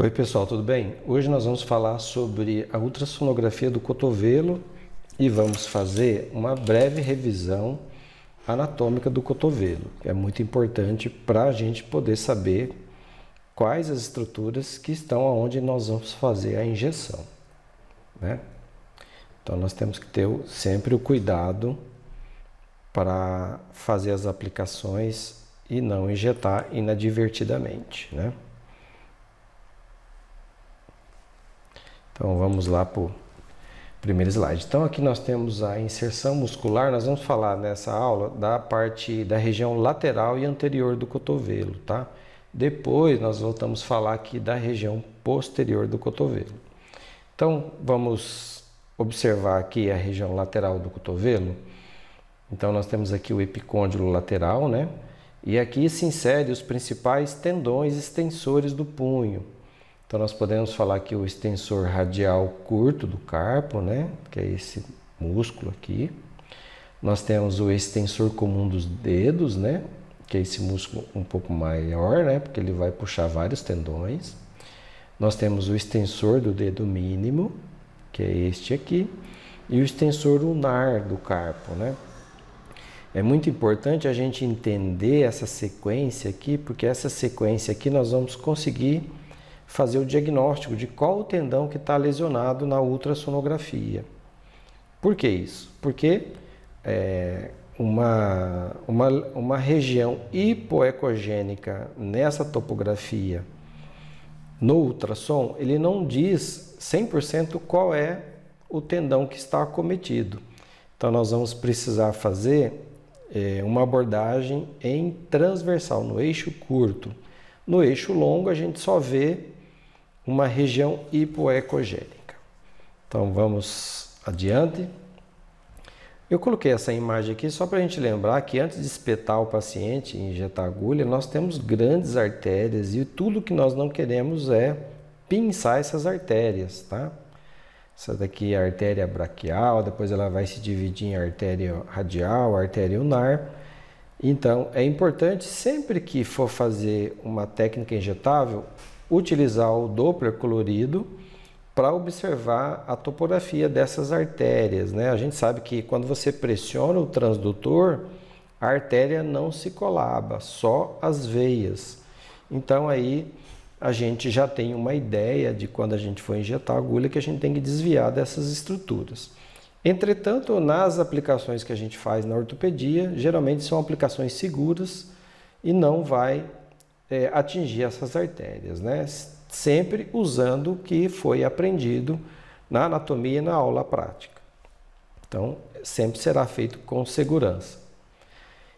Oi pessoal, tudo bem? Hoje nós vamos falar sobre a ultrassonografia do cotovelo e vamos fazer uma breve revisão anatômica do cotovelo. É muito importante para a gente poder saber quais as estruturas que estão onde nós vamos fazer a injeção, né? Então nós temos que ter sempre o cuidado para fazer as aplicações e não injetar inadvertidamente, né? Então vamos lá para o primeiro slide. Então aqui nós temos a inserção muscular. Nós vamos falar nessa aula da parte da região lateral e anterior do cotovelo, tá? Depois nós voltamos a falar aqui da região posterior do cotovelo. Então vamos observar aqui a região lateral do cotovelo. Então nós temos aqui o epicôndilo lateral, né? E aqui se insere os principais tendões extensores do punho. Então nós podemos falar aqui o extensor radial curto do carpo, né? Que é esse músculo aqui. Nós temos o extensor comum dos dedos, né? Que é esse músculo um pouco maior, né? Porque ele vai puxar vários tendões. Nós temos o extensor do dedo mínimo, que é este aqui, e o extensor ulnar do carpo, né? É muito importante a gente entender essa sequência aqui, porque essa sequência aqui nós vamos conseguir fazer o diagnóstico de qual o tendão que está lesionado na ultrassonografia. Por que isso? Porque uma região hipoecogênica nessa topografia no ultrassom, ele não diz 100% qual é o tendão que está acometido. Então nós vamos precisar fazer uma abordagem em transversal, no eixo curto. No eixo longo a gente só vê uma região hipoecogênica. Então vamos adiante. Eu coloquei essa imagem aqui só para a gente lembrar que antes de espetar o paciente e injetar a agulha, nós temos grandes artérias e tudo que nós não queremos é pinçar essas artérias, tá? Essa daqui é a artéria braquial, depois ela vai se dividir em artéria radial, artéria ulnar. Então é importante sempre que for fazer uma técnica injetável, utilizar o Doppler colorido para observar a topografia dessas artérias, né? A gente sabe que quando você pressiona o transdutor, a artéria não se colaba, só as veias. Então aí a gente já tem uma ideia de quando a gente for injetar a agulha que a gente tem que desviar dessas estruturas. Entretanto, nas aplicações que a gente faz na ortopedia, geralmente são aplicações seguras e não vai atingir essas artérias, né? Sempre usando o que foi aprendido na anatomia e na aula prática. Então, sempre será feito com segurança.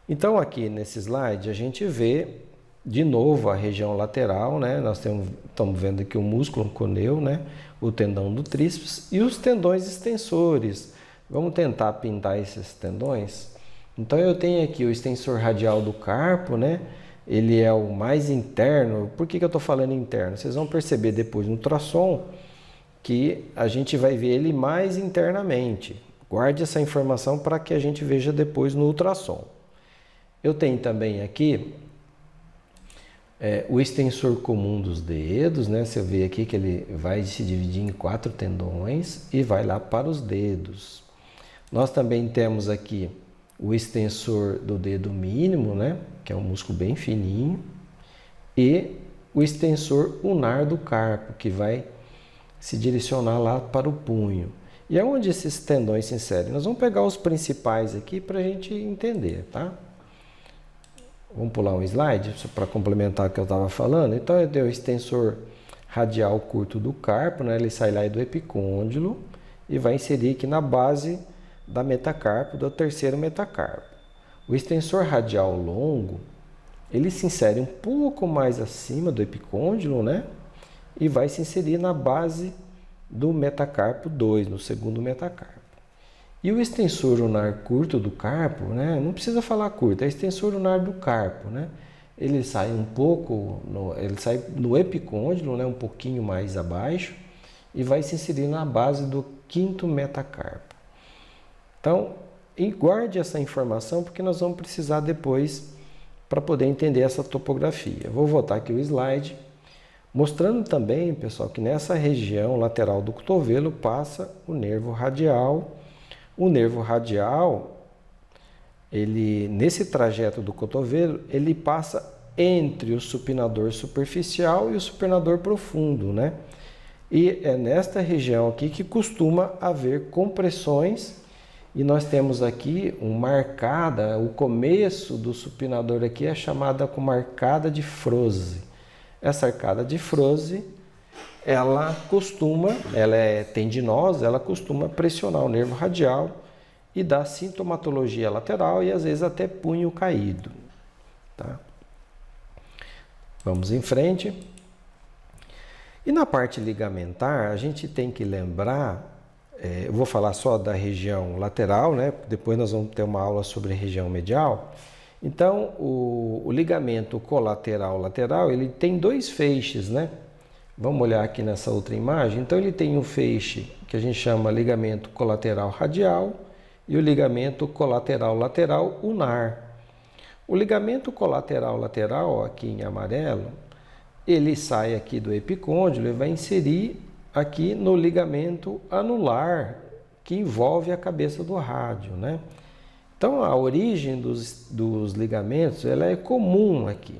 Então, aqui nesse slide, a gente vê de novo a região lateral, né? Nós estamos vendo aqui o músculo coneu, né? O tendão do tríceps e os tendões extensores. Vamos tentar pintar esses tendões? Então, eu tenho aqui o extensor radial do carpo, né? Ele é o mais interno. Por que eu estou falando interno? Vocês vão perceber depois no ultrassom que a gente vai ver ele mais internamente. Guarde essa informação para que a gente veja depois no ultrassom. Eu tenho também aqui o extensor comum dos dedos, né? Você vê aqui que ele vai se dividir em 4 tendões e vai lá para os dedos. Nós também temos aqui o extensor do dedo mínimo, né? Que é um músculo bem fininho, e o extensor ulnar do carpo, que vai se direcionar lá para o punho. E aonde esses tendões se inserem? Nós vamos pegar os principais aqui para a gente entender, tá? Vamos pular um slide para complementar o que eu estava falando. Então, eu tenho o extensor radial curto do carpo, né? Ele sai lá do epicôndilo e vai inserir aqui na base da metacarpo, do terceiro metacarpo. O extensor radial longo, ele se insere um pouco mais acima do epicôndilo, né? E vai se inserir na base do metacarpo 2, no segundo metacarpo. E o extensor ulnar curto do carpo, né? Não precisa falar curto, é extensor ulnar do carpo, né? Ele sai um pouco, ele sai no epicôndilo, né? Um pouquinho mais abaixo, e vai se inserir na base do quinto metacarpo. Então, guarde essa informação porque nós vamos precisar depois para poder entender essa topografia. Vou voltar aqui o slide. Mostrando também, pessoal, que nessa região lateral do cotovelo passa o nervo radial. O nervo radial, ele, nesse trajeto do cotovelo, ele passa entre o supinador superficial e o supinador profundo, né? E é nesta região aqui que costuma haver compressões, e nós temos aqui uma arcada, o começo do supinador aqui é chamada como arcada de Froese. Essa arcada de Froese, ela é tendinosa, ela costuma pressionar o nervo radial e dar sintomatologia lateral e às vezes até punho caído, tá? Vamos em frente. E na parte ligamentar, a gente tem que lembrar, eu vou falar só da região lateral, né? Depois nós vamos ter uma aula sobre a região medial. Então, o ligamento colateral lateral, ele tem dois feixes, né? Vamos olhar aqui nessa outra imagem. Então, ele tem um feixe que a gente chama ligamento colateral radial e o ligamento colateral lateral ulnar. O ligamento colateral lateral, aqui em amarelo, ele sai aqui do epicôndilo e vai inserir aqui no ligamento anular, que envolve a cabeça do rádio, né? Então, a origem dos ligamentos, ela é comum aqui,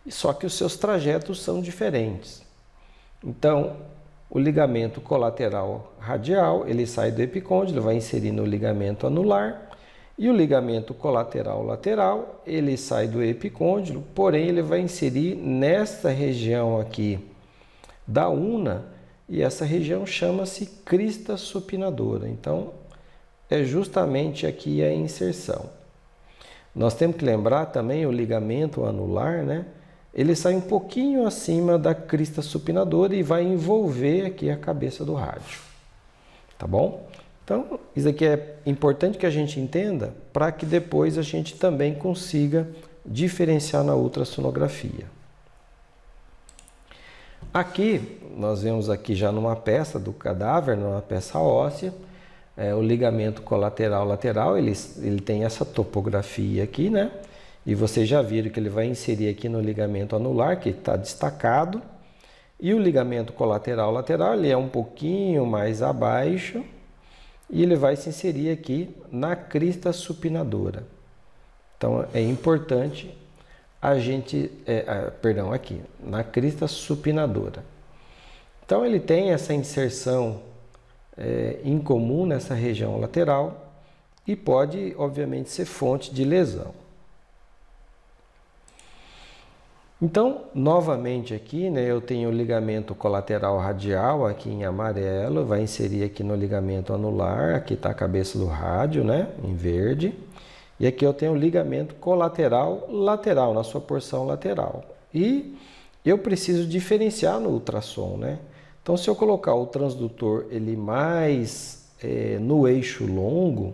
só que os seus trajetos são diferentes. Então, o ligamento colateral radial, ele sai do epicôndilo, vai inserir no ligamento anular, e o ligamento colateral lateral, ele sai do epicôndilo, porém ele vai inserir nesta região aqui da una, e essa região chama-se crista supinadora. Então, é justamente aqui a inserção. Nós temos que lembrar também o ligamento anular, né? Ele sai um pouquinho acima da crista supinadora e vai envolver aqui a cabeça do rádio. Tá bom? Então, isso aqui é importante que a gente entenda para que depois a gente também consiga diferenciar na ultrassonografia. Aqui, nós vemos aqui já numa peça do cadáver, numa peça óssea, o ligamento colateral lateral, ele tem essa topografia aqui, né? E vocês já viram que ele vai inserir aqui no ligamento anular, que está destacado. E o ligamento colateral lateral, ele é um pouquinho mais abaixo. E ele vai se inserir aqui na crista supinadora. Então, é importante a gente... aqui, na crista supinadora. Então, ele tem essa inserção incomum nessa região lateral e pode, obviamente, ser fonte de lesão. Então, novamente aqui, né, eu tenho o ligamento colateral radial aqui em amarelo, vai inserir aqui no ligamento anular, aqui está a cabeça do rádio, né, em verde. E aqui eu tenho o ligamento colateral lateral, na sua porção lateral. E eu preciso diferenciar no ultrassom, né? Então, se eu colocar o transdutor ele mais no eixo longo,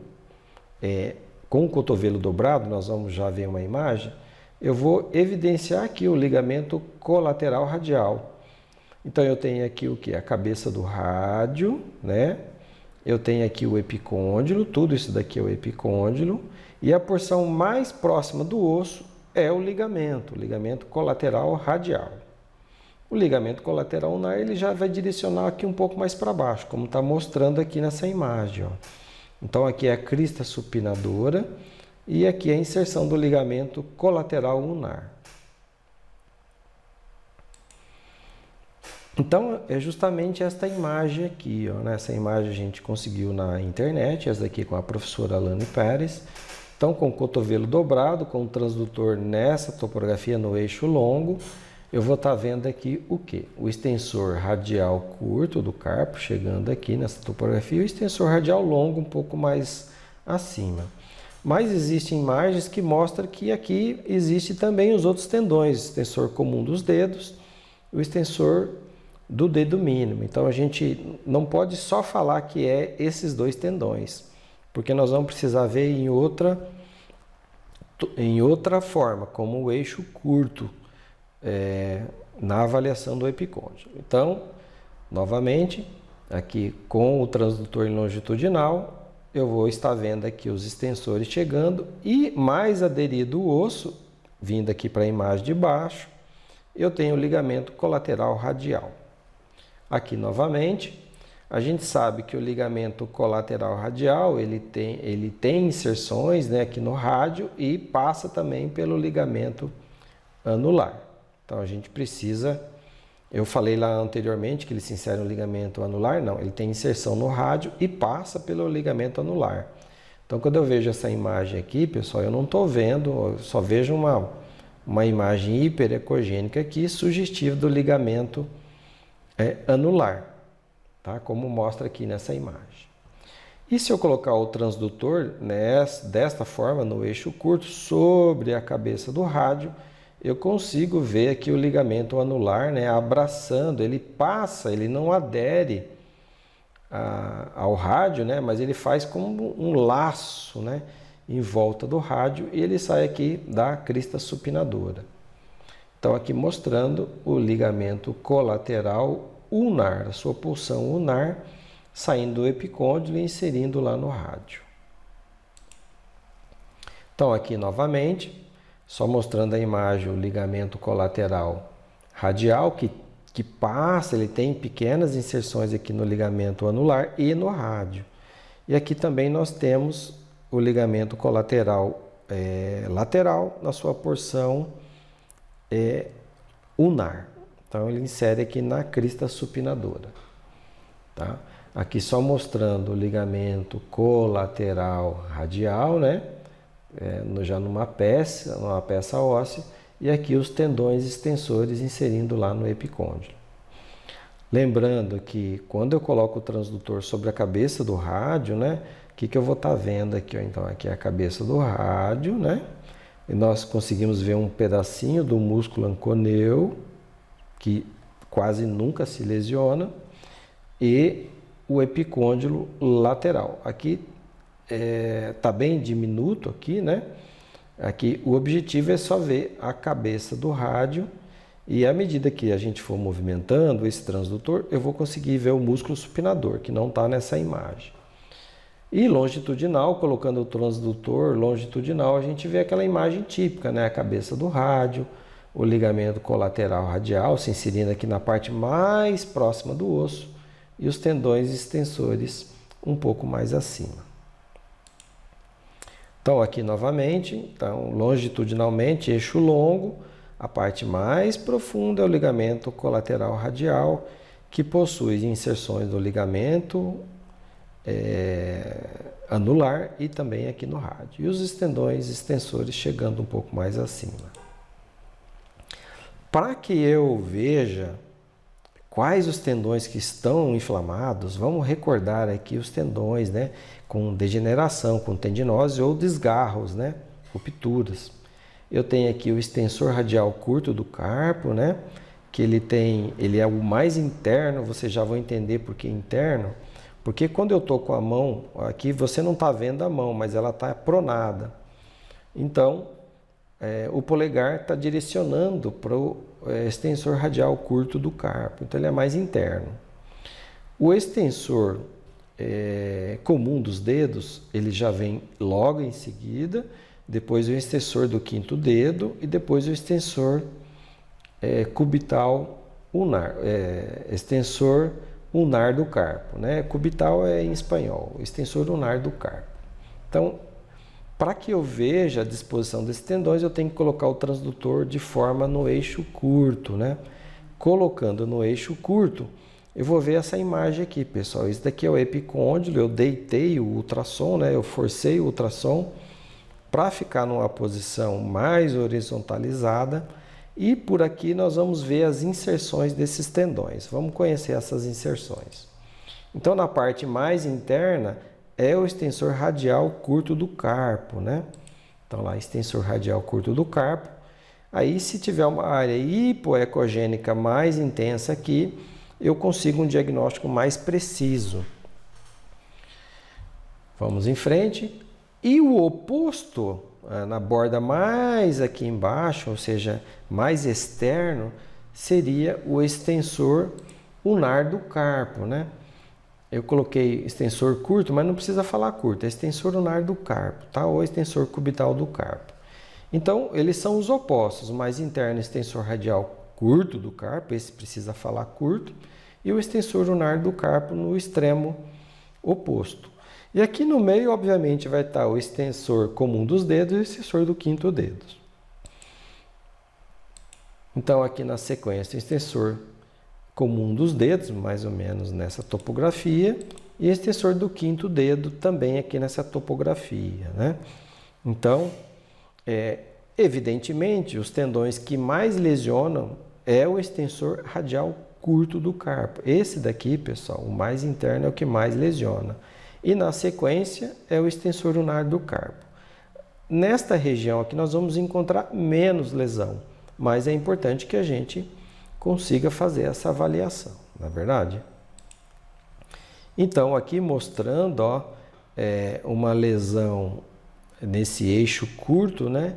com o cotovelo dobrado, nós vamos já ver uma imagem, eu vou evidenciar aqui o ligamento colateral radial. Então, eu tenho aqui o que? A cabeça do rádio, né? Eu tenho aqui o epicôndilo, tudo isso daqui é o epicôndilo, e a porção mais próxima do osso é o ligamento colateral radial. O ligamento colateral ulnar, ele já vai direcionar aqui um pouco mais para baixo, como está mostrando aqui nessa imagem, ó. Então, aqui é a crista supinadora e aqui é a inserção do ligamento colateral ulnar. Então, é justamente esta imagem aqui, ó, né? Essa imagem a gente conseguiu na internet, essa daqui com a professora Alane Pérez. Então, com o cotovelo dobrado, com o transdutor nessa topografia no eixo longo, eu vou estar vendo aqui o quê? O extensor radial curto do carpo, chegando aqui nessa topografia, e o extensor radial longo um pouco mais acima. Mas existem imagens que mostram que aqui existe também os outros tendões, o extensor comum dos dedos, o extensor do dedo mínimo. Então, a gente não pode só falar que é esses dois tendões, porque nós vamos precisar ver em outra forma, como o eixo curto, na avaliação do epicôndilo. Então, novamente, aqui com o transdutor longitudinal, eu vou estar vendo aqui os extensores chegando e mais aderido o osso, vindo aqui para a imagem de baixo, eu tenho o ligamento colateral radial. Aqui novamente, a gente sabe que o ligamento colateral radial ele tem inserções, né, aqui no rádio e passa também pelo ligamento anular. Então a gente precisa, eu falei lá anteriormente que ele se insere no ligamento anular, não, ele tem inserção no rádio e passa pelo ligamento anular. Então quando eu vejo essa imagem aqui, pessoal, eu não estou vendo, eu só vejo uma imagem hiperecogênica aqui, sugestiva do ligamento anular, tá? Como mostra aqui nessa imagem. E se eu colocar o transdutor desta forma, no eixo curto, sobre a cabeça do rádio, eu consigo ver aqui o ligamento anular, né, abraçando, ele passa, ele não adere ao rádio, né, mas ele faz como um laço, né, em volta do rádio e ele sai aqui da crista supinadora. Então aqui mostrando o ligamento colateral ulnar, a sua porção ulnar, saindo do epicôndilo e inserindo lá no rádio. Então aqui novamente, só mostrando a imagem, o ligamento colateral radial, que passa, ele tem pequenas inserções aqui no ligamento anular e no rádio. E aqui também nós temos o ligamento colateral lateral na sua porção ulnar. Então ele insere aqui na crista supinadora. Tá? Aqui só mostrando o ligamento colateral radial, né? Já numa peça óssea, e aqui os tendões extensores inserindo lá no epicôndilo. Lembrando que quando eu coloco o transdutor sobre a cabeça do rádio, né? O que eu vou estar vendo aqui? Ó? Então aqui é a cabeça do rádio, né? E nós conseguimos ver um pedacinho do músculo anconeu, que quase nunca se lesiona, e o epicôndilo lateral. Aqui está bem diminuto aqui, né? Aqui o objetivo é só ver a cabeça do rádio e à medida que a gente for movimentando esse transdutor, eu vou conseguir ver o músculo supinador, que não está nessa imagem. E longitudinal, colocando o transdutor longitudinal, a gente vê aquela imagem típica, né? A cabeça do rádio, o ligamento colateral radial se inserindo aqui na parte mais próxima do osso e os tendões extensores um pouco mais acima. Então aqui novamente, então, longitudinalmente, eixo longo, a parte mais profunda é o ligamento colateral radial, que possui inserções do ligamento anular e também aqui no rádio. E os tendões extensores chegando um pouco mais acima. Para que eu veja quais os tendões que estão inflamados, vamos recordar aqui os tendões, né, com degeneração, com tendinose ou desgarros, né, rupturas. Eu tenho aqui o extensor radial curto do carpo, né, que ele é o mais interno, vocês já vão entender por que interno, porque quando eu estou com a mão, aqui você não está vendo a mão, mas ela está pronada. Então, o polegar está direcionando para o extensor radial curto do carpo, então ele é mais interno. O extensor comum dos dedos, ele já vem logo em seguida, depois o extensor do quinto dedo e depois o extensor cubital ulnar, extensor ulnar do carpo, né? Cubital é em espanhol, extensor ulnar do carpo. Então, para que eu veja a disposição desses tendões, eu tenho que colocar o transdutor de forma no eixo curto, né? Colocando no eixo curto, eu vou ver essa imagem aqui, pessoal. Isso daqui é o epicôndilo, eu deitei o ultrassom, né? Eu forcei o ultrassom para ficar numa posição mais horizontalizada. E por aqui nós vamos ver as inserções desses tendões. Vamos conhecer essas inserções. Então, na parte mais interna, é o extensor radial curto do carpo, né? Então lá, extensor radial curto do carpo. Aí, se tiver uma área hipoecogênica mais intensa aqui, eu consigo um diagnóstico mais preciso. Vamos em frente. E o oposto, na borda mais aqui embaixo, ou seja, mais externo, seria o extensor ulnar do carpo, né? Eu coloquei extensor curto, mas não precisa falar curto, é extensor ulnar do carpo, tá? Ou extensor cubital do carpo. Então, eles são os opostos, o mais interno extensor radial curto do carpo, esse precisa falar curto, e o extensor unar do carpo no extremo oposto. E aqui no meio, obviamente, vai estar o extensor comum dos dedos e o extensor do quinto dedo. Então, aqui na sequência, o extensor comum dos dedos, mais ou menos nessa topografia, e o extensor do quinto dedo também aqui nessa topografia, né? Então, evidentemente, os tendões que mais lesionam é o extensor radial curto do carpo. Esse daqui, pessoal, o mais interno é o que mais lesiona. E na sequência é o extensor unar do carpo. Nesta região aqui nós vamos encontrar menos lesão, mas é importante que a gente consiga fazer essa avaliação, não é verdade? Então, aqui mostrando uma lesão nesse eixo curto, né?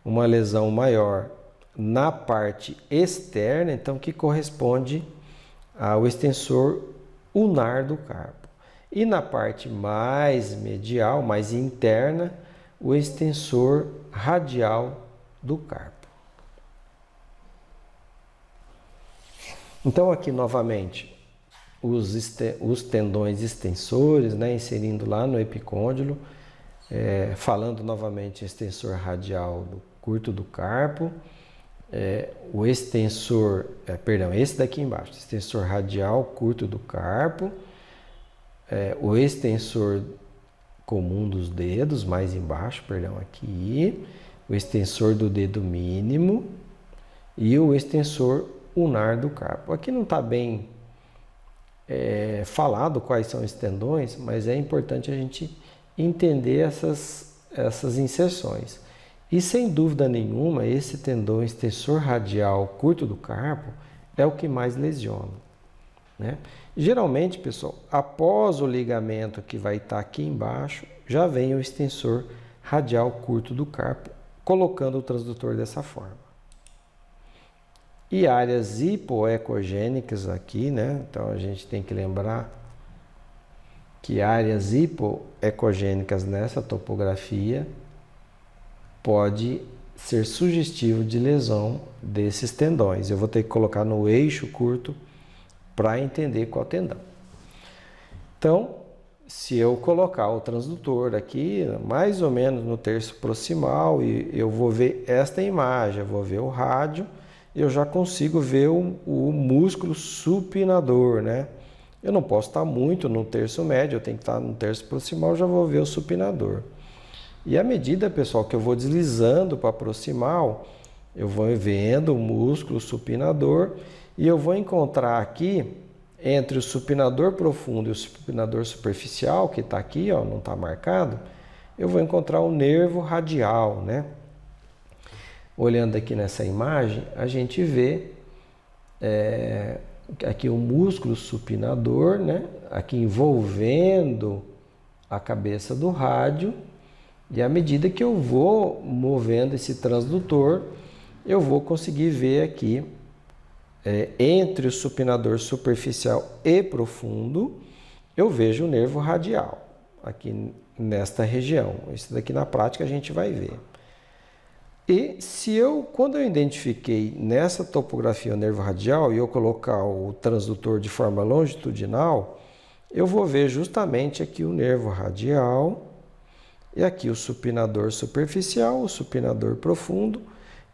Uma lesão maior na parte externa, então que corresponde ao extensor unar do carpo. E na parte mais medial, mais interna, o extensor radial do carpo. Então aqui novamente os tendões extensores, né, inserindo lá no epicôndilo, falando novamente extensor radial do curto do carpo, o extensor, esse daqui embaixo, extensor radial curto do carpo, o extensor comum dos dedos, mais embaixo, aqui, o extensor do dedo mínimo e o extensor unar do carpo. Aqui não está bem falado quais são os tendões, mas é importante a gente entender essas inserções. E sem dúvida nenhuma, esse tendão extensor radial curto do carpo é o que mais lesiona, né? Geralmente, pessoal, após o ligamento que vai estar aqui embaixo, já vem o extensor radial curto do carpo, colocando o transdutor dessa forma. E áreas hipoecogênicas aqui, né? Então a gente tem que lembrar que áreas hipoecogênicas nessa topografia pode ser sugestivo de lesão desses tendões. Eu vou ter que colocar no eixo curto para entender qual tendão. Então, se eu colocar o transdutor aqui, mais ou menos no terço proximal, e eu vou ver esta imagem, eu vou ver o rádio, eu já consigo ver o músculo supinador, né? Eu não posso estar muito no terço médio, eu tenho que estar no terço proximal, já vou ver o supinador. E à medida, pessoal, que eu vou deslizando para proximal, eu vou vendo o músculo supinador e eu vou encontrar aqui, entre o supinador profundo e o supinador superficial, que está aqui, ó, não está marcado, eu vou encontrar o nervo radial, né? Olhando aqui nessa imagem, a gente vê aqui o músculo supinador, né? Aqui envolvendo a cabeça do rádio, e à medida que eu vou movendo esse transdutor, eu vou conseguir ver aqui, entre o supinador superficial e profundo, eu vejo o nervo radial, aqui nesta região. Isso daqui na prática a gente vai ver. E quando eu identifiquei nessa topografia o nervo radial e eu colocar o transdutor de forma longitudinal, eu vou ver justamente aqui o nervo radial, e aqui o supinador superficial, o supinador profundo,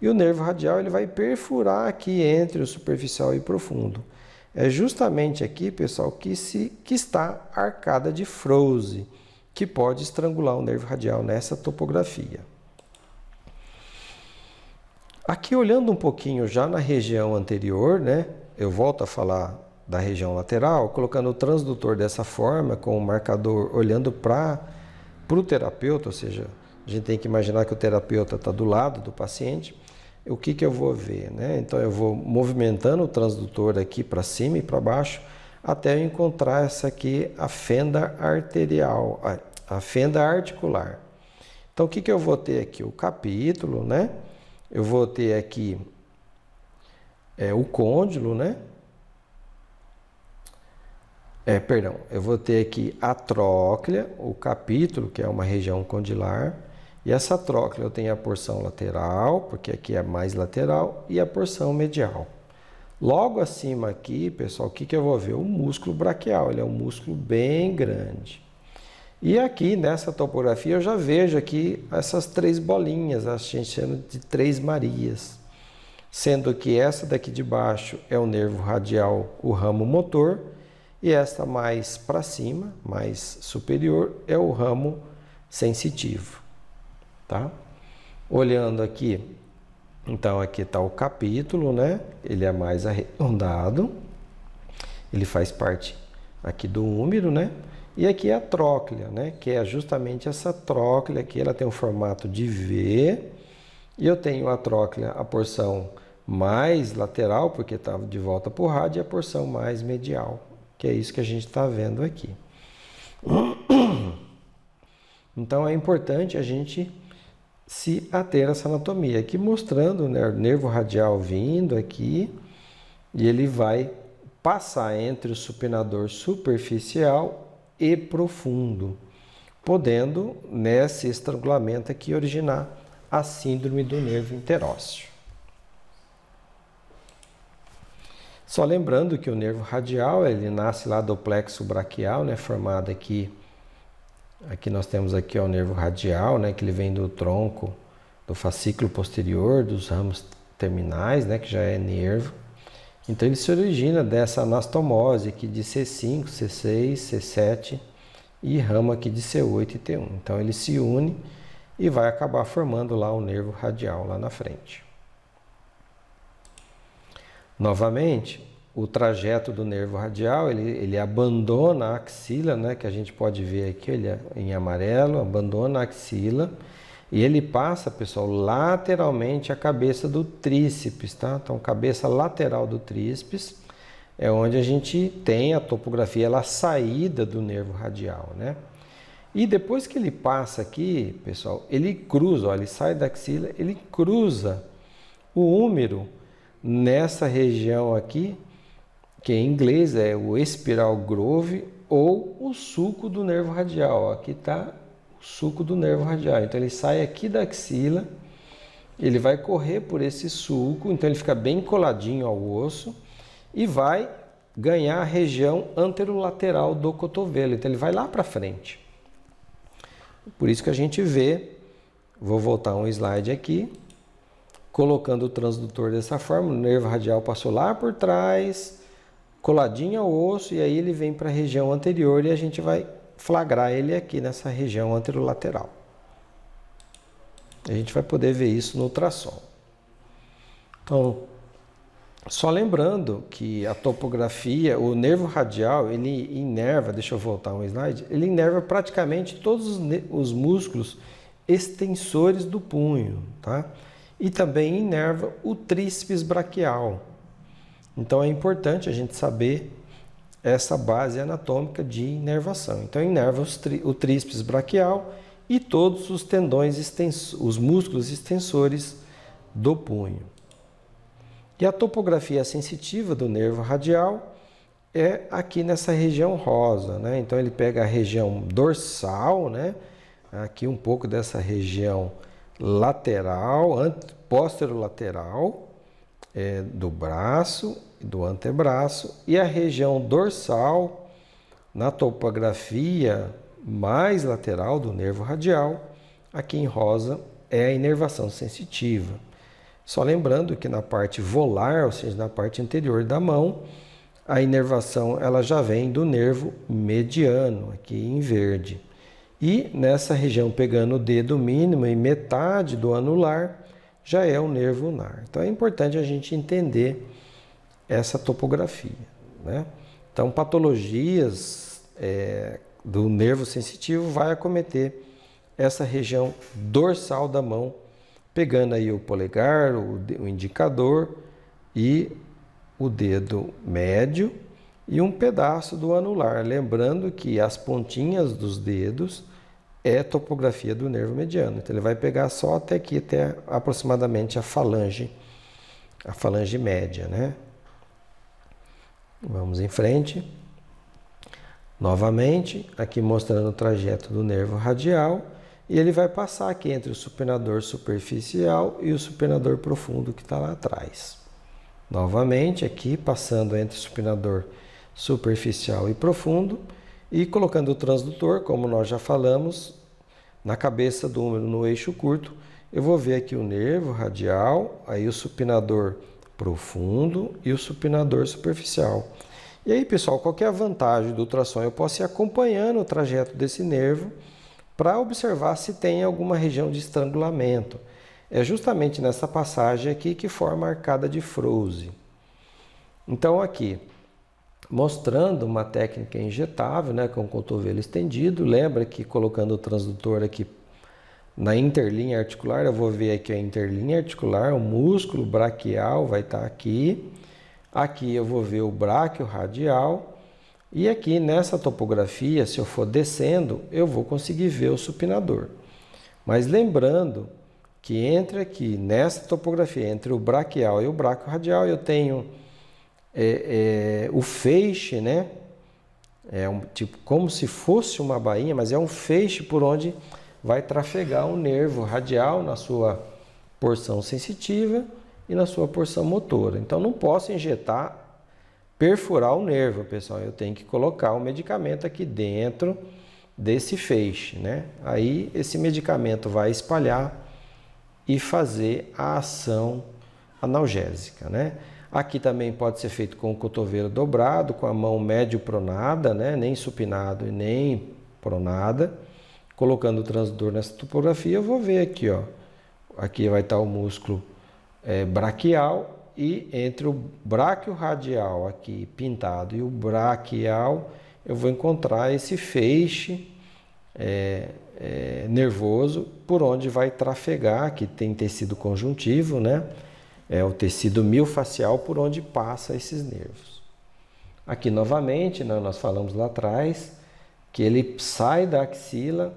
e o nervo radial ele vai perfurar aqui entre o superficial e profundo. É justamente aqui, pessoal, que está a arcada de Froese, que pode estrangular o nervo radial nessa topografia. Aqui, olhando um pouquinho já na região anterior, né, eu volto a falar da região lateral, colocando o transdutor dessa forma, com o marcador olhando para o terapeuta, ou seja, a gente tem que imaginar que o terapeuta está do lado do paciente. O que eu vou ver, né? Então eu vou movimentando o transdutor aqui para cima e para baixo, até eu encontrar essa aqui, a fenda arterial, a fenda articular. Então o que eu vou ter aqui? O capítulo, né? Eu vou ter aqui o côndilo, né? Eu vou ter aqui a tróclea, o capítulo, que é uma região condilar, e essa tróclea eu tenho a porção lateral, porque aqui é mais lateral, e a porção medial. Logo acima aqui, pessoal, o que eu vou ver? O músculo braquial, ele é um músculo bem grande. E aqui nessa topografia eu já vejo aqui essas 3 bolinhas, a gente chama de 3 Marias. Sendo que essa daqui de baixo é o nervo radial, o ramo motor, e esta mais para cima, mais superior, é o ramo sensitivo, tá? Olhando aqui, então aqui está o capítulo, né? Ele é mais arredondado, ele faz parte aqui do úmero, né? E aqui é a tróclea, né? Que é justamente essa tróclea aqui, ela tem um formato de V, e eu tenho a tróclea, a porção mais lateral, porque está de volta para o rádio, e a porção mais medial, que é isso que a gente está vendo aqui. Então é importante a gente se ater a essa anatomia. Aqui mostrando, né, o nervo radial vindo aqui, e ele vai passar entre o supinador superficial e profundo, podendo, nesse estrangulamento aqui, originar a síndrome do nervo interósseo. Só lembrando que o nervo radial, ele nasce lá do plexo braquial, né, formado aqui nós temos aqui ó, o nervo radial, né, que ele vem do tronco, do fascículo posterior, dos ramos terminais, né, que já é nervo. Então ele se origina dessa anastomose aqui de C5, C6, C7 e ramo aqui de C8 e T1. Então ele se une e vai acabar formando lá o nervo radial lá na frente. Novamente, o trajeto do nervo radial, ele abandona a axila, né, que a gente pode ver aqui, ele é em amarelo, abandona a axila, e ele passa, pessoal, lateralmente a cabeça do tríceps, tá? Então, cabeça lateral do tríceps é onde a gente tem a topografia, a saída do nervo radial, né? E depois que ele passa aqui, pessoal, ele cruza, ó, ele sai da axila, ele cruza o úmero nessa região aqui, que em inglês é o espiral groove ou o sulco do nervo radial. Aqui está o sulco do nervo radial. Então ele sai aqui da axila, ele vai correr por esse sulco, então ele fica bem coladinho ao osso e vai ganhar a região anterolateral do cotovelo. Então ele vai lá para frente. Por isso que a gente vê, vou voltar um slide aqui, colocando o transdutor dessa forma, o nervo radial passou lá por trás, coladinho ao osso, e aí ele vem para a região anterior e a gente vai flagrar ele aqui nessa região anterolateral. A gente vai poder ver isso no ultrassom. Então, só lembrando que a topografia, o nervo radial, ele inerva, deixa eu voltar um slide, ele inerva praticamente todos os músculos extensores do punho, tá? E também inerva o tríceps braquial. Então é importante a gente saber essa base anatômica de inervação. Então inerva o tríceps braquial e todos os tendões os músculos extensores do punho. E a topografia sensitiva do nervo radial é aqui nessa região rosa, né? Então ele pega a região dorsal, né? Aqui um pouco dessa região lateral, posterolateral do braço e do antebraço, e a região dorsal na topografia mais lateral do nervo radial, aqui em rosa, é a inervação sensitiva. Só lembrando que na parte volar, ou seja, na parte anterior da mão, a inervação ela já vem do nervo mediano, aqui em verde. E nessa região, pegando o dedo mínimo e metade do anular, já é o nervo ulnar. Então é importante a gente entender essa topografia, né? Então, patologias do nervo sensitivo vai acometer essa região dorsal da mão, pegando aí o polegar, o indicador e o dedo médio e um pedaço do anular. Lembrando que as pontinhas dos dedos é topografia do nervo mediano. Então ele vai pegar só até aqui, até aproximadamente a falange média, né? Vamos em frente. Novamente, aqui mostrando o trajeto do nervo radial, e ele vai passar aqui entre o supinador superficial e o supinador profundo que está lá atrás, Novamente aqui, passando entre o supinador superficial e profundo e colocando o transdutor, como nós já falamos, na cabeça do úmero no eixo curto. Eu vou ver aqui o nervo radial, aí o supinador profundo e o supinador superficial. E aí, pessoal, qual que é a vantagem do ultrassom? Eu posso ir acompanhando o trajeto desse nervo para observar se tem alguma região de estrangulamento. É justamente nessa passagem aqui que forma a arcada de Froese. Então aqui, mostrando uma técnica injetável, né, com o cotovelo estendido. Lembra que colocando o transdutor aqui na interlinha articular, eu vou ver aqui a interlinha articular, o músculo braquial vai estar aqui. Aqui eu vou ver o bráquio radial. E aqui nessa topografia, se eu for descendo, eu vou conseguir ver o supinador. Mas lembrando que entre aqui, nessa topografia, entre o braquial e o bráquio radial, eu tenho o feixe, né? É tipo como se fosse uma bainha, mas é um feixe por onde vai trafegar o nervo radial na sua porção sensitiva e na sua porção motora. Então não posso injetar, perfurar o nervo, pessoal. Eu tenho que colocar o medicamento aqui dentro desse feixe, né? Aí esse medicamento vai espalhar e fazer a ação analgésica, né? Aqui também pode ser feito com o cotovelo dobrado, com a mão médio pronada, né? Nem supinado e nem pronada. Colocando o transdutor nessa topografia, eu vou ver aqui, ó. Aqui vai estar o músculo braquial e entre o bráquio radial aqui pintado e o braquial, eu vou encontrar esse feixe nervoso por onde vai trafegar, que tem tecido conjuntivo, né? É o tecido miofascial por onde passa esses nervos. Aqui novamente, né, nós falamos lá atrás que ele sai da axila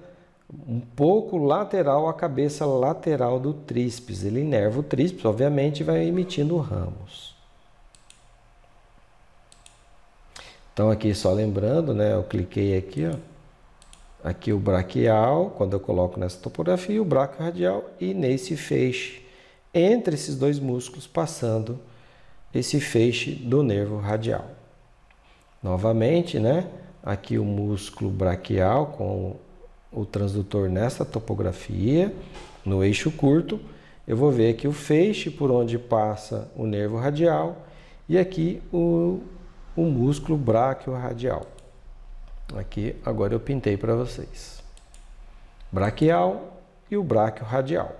um pouco lateral à cabeça lateral do tríceps. Ele inerva o tríceps, obviamente, e vai emitindo ramos. Então aqui só lembrando, né, eu cliquei aqui, ó. Aqui o braquial, quando eu coloco nessa topografia, o bráquio radial e nesse feixe, entre esses dois músculos, passando esse feixe do nervo radial. Novamente, né? Aqui o músculo braquial com o transdutor nessa topografia, no eixo curto. Eu vou ver aqui o feixe por onde passa o nervo radial e aqui o músculo bráquio radial. Aqui agora eu pintei para vocês. Braquial e o bráquio radial.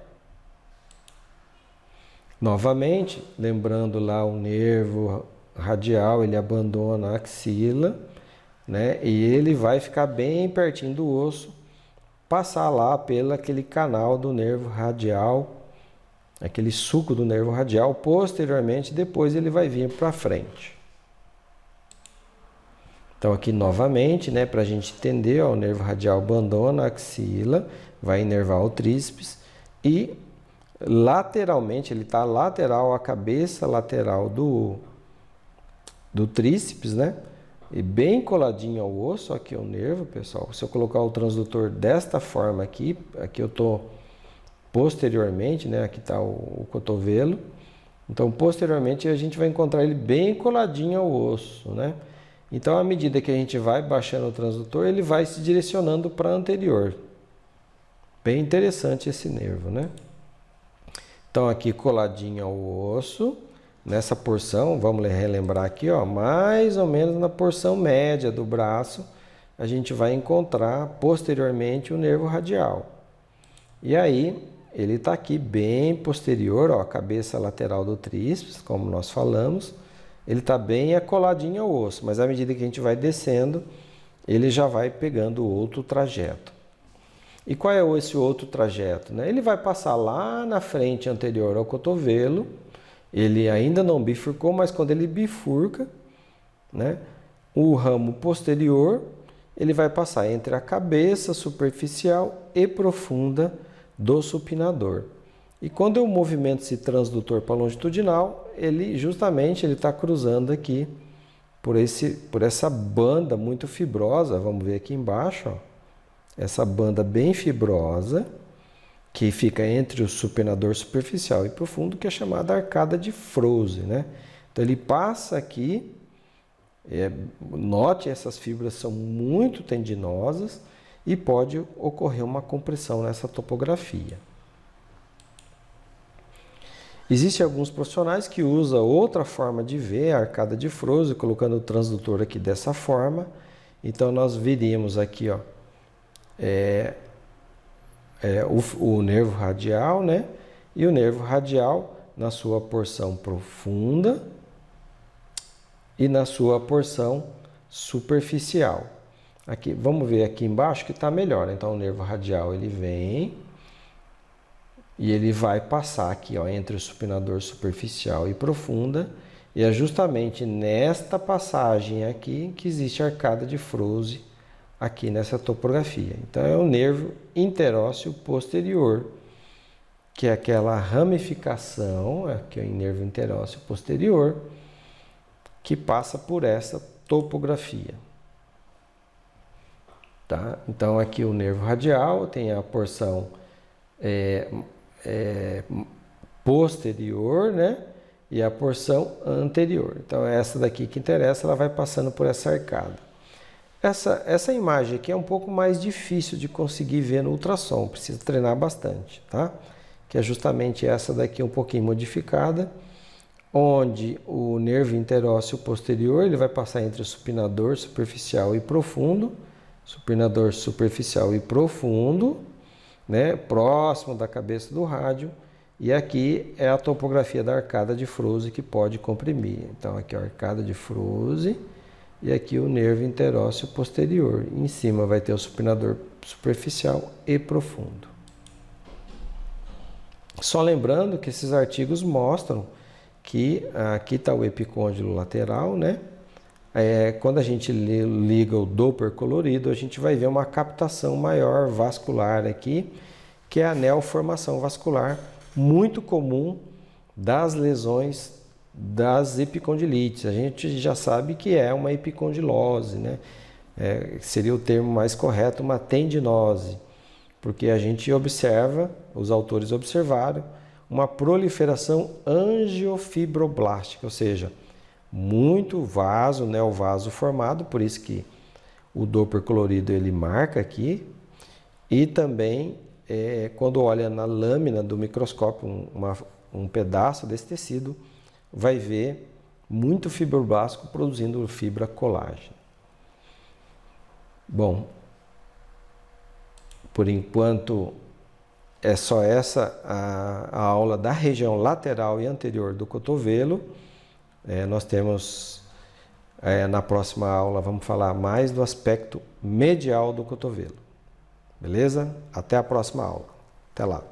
Novamente, lembrando lá o nervo radial, ele abandona a axila, né? E ele vai ficar bem pertinho do osso, passar lá pelo aquele canal do nervo radial, aquele suco do nervo radial. Posteriormente, depois ele vai vir para frente. Então aqui novamente, né, para a gente entender, ó, o nervo radial abandona a axila, vai inervar o tríceps e lateralmente, ele está lateral à cabeça lateral do tríceps, né? E bem coladinho ao osso, aqui é o nervo, pessoal. Se eu colocar o transdutor desta forma aqui eu estou posteriormente, né? Aqui está o cotovelo. Então, posteriormente, a gente vai encontrar ele bem coladinho ao osso, né? Então, à medida que a gente vai baixando o transdutor, ele vai se direcionando para anterior. Bem interessante esse nervo, né? Então, aqui coladinho ao osso, nessa porção, vamos relembrar aqui, ó, mais ou menos na porção média do braço, a gente vai encontrar posteriormente o nervo radial. E aí, ele está aqui bem posterior, ó, a cabeça lateral do tríceps, como nós falamos, ele está bem coladinho ao osso, mas à medida que a gente vai descendo, ele já vai pegando outro trajeto. E qual é esse outro trajeto, né? Ele vai passar lá na frente anterior ao cotovelo, ele ainda não bifurcou, mas quando ele bifurca, né, o ramo posterior, ele vai passar entre a cabeça superficial e profunda do supinador. E quando eu movimento esse transdutor para longitudinal, ele justamente está cruzando aqui por essa banda muito fibrosa. Vamos ver aqui embaixo, ó, essa banda bem fibrosa que fica entre o supinador superficial e profundo, que é chamada arcada de Froese, né? Então ele passa aqui, note, essas fibras são muito tendinosas e pode ocorrer uma compressão nessa topografia. Existem alguns profissionais que usam outra forma de ver a arcada de Froese, colocando o transdutor aqui dessa forma. Então nós veríamos aqui, ó, o nervo radial, né? E o nervo radial na sua porção profunda e na sua porção superficial. Aqui, vamos ver aqui embaixo que está melhor. Então o nervo radial ele vem e ele vai passar aqui, ó, entre o supinador superficial e profunda. E é justamente nesta passagem aqui que existe a arcada de Froese aqui nessa topografia. Então é o nervo interósseo posterior, que é aquela ramificação, aqui é o nervo interósseo posterior, que passa por essa topografia. Tá? Então aqui o nervo radial tem a porção posterior, né? E a porção anterior. Então essa daqui que interessa, ela vai passando por essa arcada. Essa imagem aqui é um pouco mais difícil de conseguir ver no ultrassom, precisa treinar bastante, tá? Que é justamente essa daqui um pouquinho modificada, onde o nervo interósseo posterior ele vai passar entre o supinador superficial e profundo, né, próximo da cabeça do rádio, e aqui é a topografia da arcada de Froese que pode comprimir. Então aqui é a arcada de Froese e aqui o nervo interósseo posterior. Em cima vai ter o supinador superficial e profundo. Só lembrando que esses artigos mostram que aqui está o epicôndilo lateral, né? Quando a gente liga o Doppler colorido, a gente vai ver uma captação maior vascular aqui, que é a neoformação vascular, muito comum das lesões das epicondilites. A gente já sabe que é uma epicondilose, né? Seria o termo mais correto, uma tendinose, porque a gente observa, os autores observaram, uma proliferação angiofibroblástica, ou seja, muito vaso, neovaso formado, por isso que o Doppler colorido ele marca aqui, e também quando olha na lâmina do microscópio um pedaço desse tecido, vai ver muito fibroblástico produzindo fibra colágeno. Bom, por enquanto é só essa a aula da região lateral e anterior do cotovelo. Nós temos, na próxima aula, vamos falar mais do aspecto medial do cotovelo. Beleza? Até a próxima aula. Até lá.